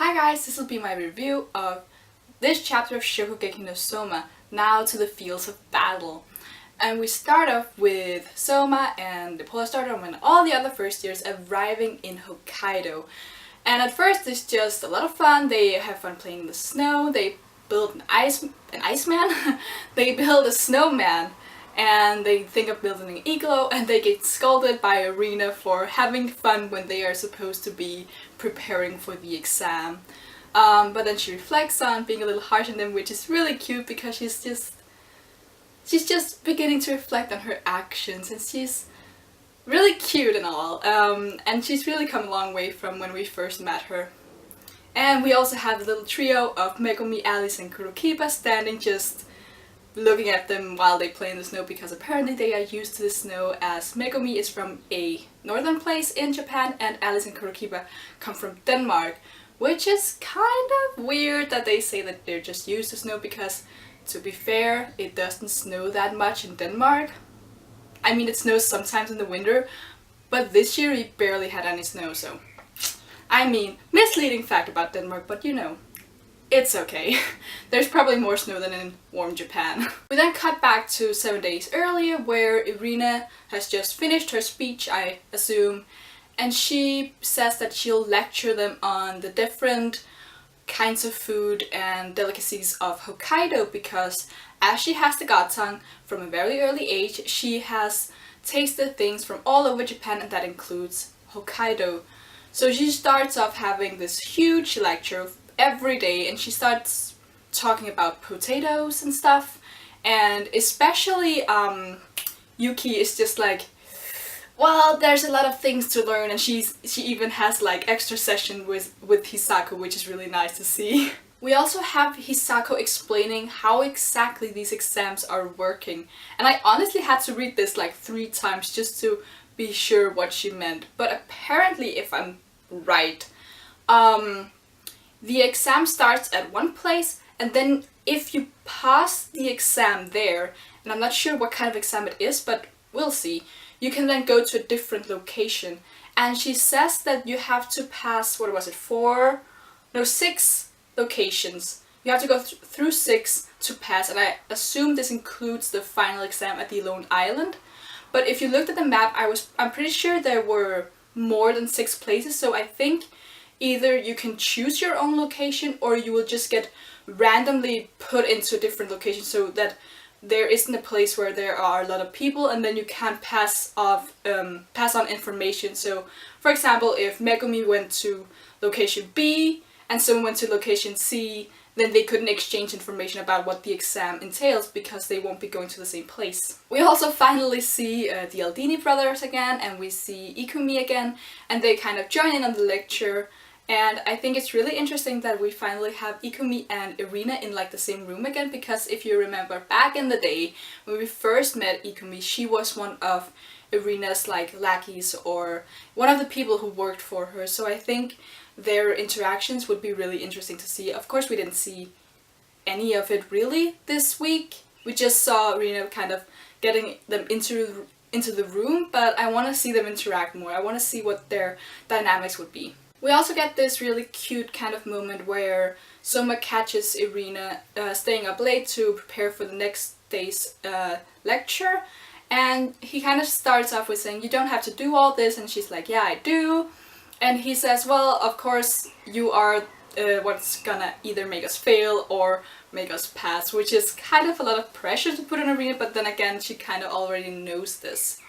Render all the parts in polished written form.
Hi guys, this will be my review of this chapter of Shokugeki no Soma, Now to the Fields of Battle. And we start off with Soma and the Polar Star Dome and all the other first years arriving in Hokkaido. And at first it's just a lot of fun. They have fun playing in the snow, they build an iceman, they build a snowman, and they think of building an igloo, and they get scolded by Irina for having fun when they are supposed to be preparing for the exam. But then she reflects on being a little harsh on them, which is really cute because she's just beginning to reflect on her actions, and she's really cute and all. And she's really come a long way from when we first met her. And we also have the little trio of Megumi, Alice, and Kurokiba standing just looking at them while they play in the snow, because apparently they are used to the snow, as Megumi is from a northern place in Japan and Alice and Kurokiba come from Denmark, which is kind of weird that they say that they're just used to snow, because to be fair, it doesn't snow that much in Denmark. I mean, it snows sometimes in the winter, but this year we barely had any snow, so I mean, misleading fact about Denmark, but you know, it's okay. There's probably more snow than in warm Japan. We then cut back to 7 days earlier, where Irina has just finished her speech, I assume, and she says that she'll lecture them on the different kinds of food and delicacies of Hokkaido, because as she has the god tongue from a very early age, she has tasted things from all over Japan, and that includes Hokkaido. So she starts off having this huge lecture every day, and she starts talking about potatoes and stuff, and especially Yuki is just like, well, there's a lot of things to learn, and she even has like extra session with Hisako, which is really nice to see. We also have Hisako explaining how exactly these exams are working, and I honestly had to read this like 3 times just to be sure what she meant, but apparently, if I'm right, the exam starts at one place, and then if you pass the exam there, and I'm not sure what kind of exam it is, but we'll see, you can then go to a different location. And she says that you have to pass, what was it, 6 locations. You have to go through 6 to pass, and I assume this includes the final exam at the Lone Island. But if you looked at the map, I'm pretty sure there were more than 6 places, so I think either you can choose your own location, or you will just get randomly put into a different location, so that there isn't a place where there are a lot of people, and then you can't pass on information. So, for example, if Megumi went to location B and someone went to location C, then they couldn't exchange information about what the exam entails, because they won't be going to the same place. We also finally see the Aldini brothers again, and we see Ikumi again, and they kind of join in on the lecture. And I think it's really interesting that we finally have Ikumi and Irina in like the same room again, because if you remember back in the day when we first met Ikumi, she was one of Irina's like lackeys, or one of the people who worked for her. So I think their interactions would be really interesting to see. Of course, we didn't see any of it really this week. We just saw Irina kind of getting them into the room, but I want to see them interact more. I want to see what their dynamics would be. We also get this really cute kind of moment where Soma catches Irina staying up late to prepare for the next day's lecture, and he kind of starts off with saying, you don't have to do all this, and she's like, yeah, I do. And he says, well, of course you are what's gonna either make us fail or make us pass, which is kind of a lot of pressure to put on Irina, but then again, she kind of already knows this.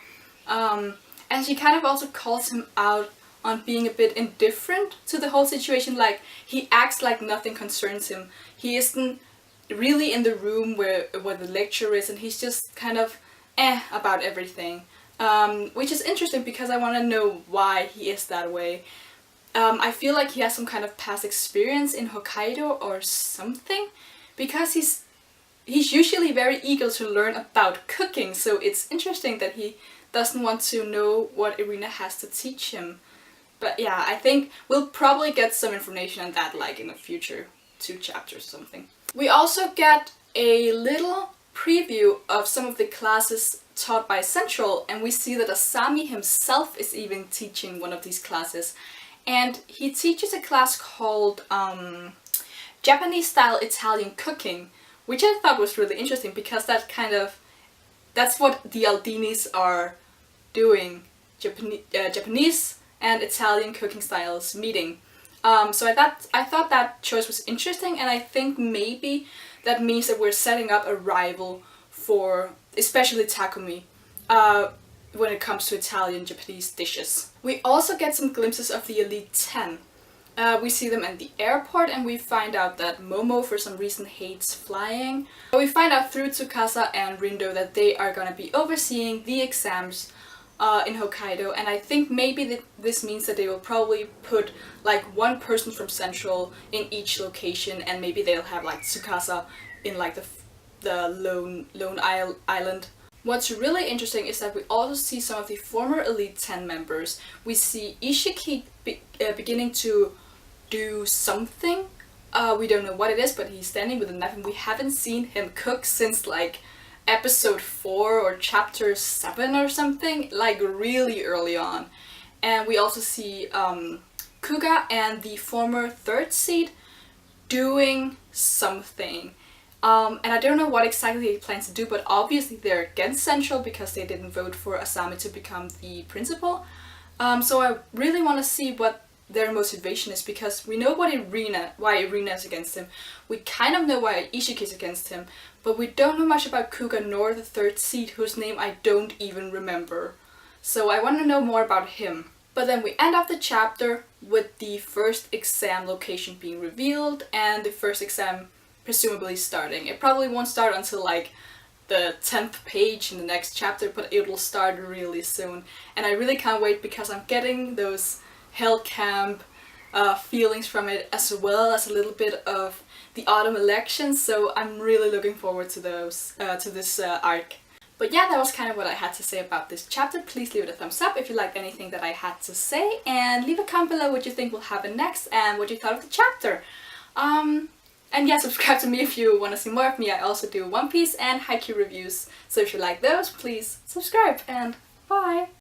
And she kind of also calls him out on being a bit indifferent to the whole situation. Like, he acts like nothing concerns him. He isn't really in the room where the lecture is, and he's just kind of about everything. Which is interesting, because I want to know why he is that way. I feel like he has some kind of past experience in Hokkaido or something, because he's usually very eager to learn about cooking, so it's interesting that he doesn't want to know what Irina has to teach him. But yeah, I think we'll probably get some information on that like in the future 2 chapters or something. We also get a little preview of some of the classes taught by Central, and we see that Azami himself is even teaching one of these classes. and he teaches a class called Japanese style Italian cooking, which I thought was really interesting because that's what the Aldinis are doing, Japanese and Italian cooking styles meeting. So I thought that choice was interesting, and I think maybe that means that we're setting up a rival for especially Takumi when it comes to Italian Japanese dishes. We also get some glimpses of the Elite 10. We see them at the airport, and we find out that Momo for some reason hates flying. But we find out through Tsukasa and Rindo that they are gonna be overseeing the exams in Hokkaido, and I think maybe this means that they will probably put like one person from Central in each location, and maybe they'll have like Tsukasa in like the lone island. What's really interesting is that we also see some of the former Elite 10 members. We see Ishiki beginning to do something. We don't know what it is, but he's standing with a knife, and we haven't seen him cook since like episode 4 or chapter 7 or something, like really early on. And we also see Kuga and the former third seed doing something. And I don't know what exactly he plans to do, but obviously they're against Central because they didn't vote for Azami to become the principal. So I really want to see what their motivation is, because we know why Irina is against him. We kind of know why Ishiki is against him, but we don't know much about Kuga nor the third seed, whose name I don't even remember. So I want to know more about him. But then we end off the chapter with the first exam location being revealed and the first exam presumably starting. It probably won't start until like the 10th page in the next chapter, but it will start really soon. And I really can't wait because I'm getting those Hell Camp feelings from it, as well as a little bit of the autumn elections, so I'm really looking forward to those, to this arc. But yeah, that was kind of what I had to say about this chapter. Please leave it a thumbs up if you liked anything that I had to say, and leave a comment below what you think will happen next and what you thought of the chapter. And yeah, subscribe to me if you want to see more of me. I also do One Piece and Haikyuu reviews, so if you like those, please subscribe, and bye!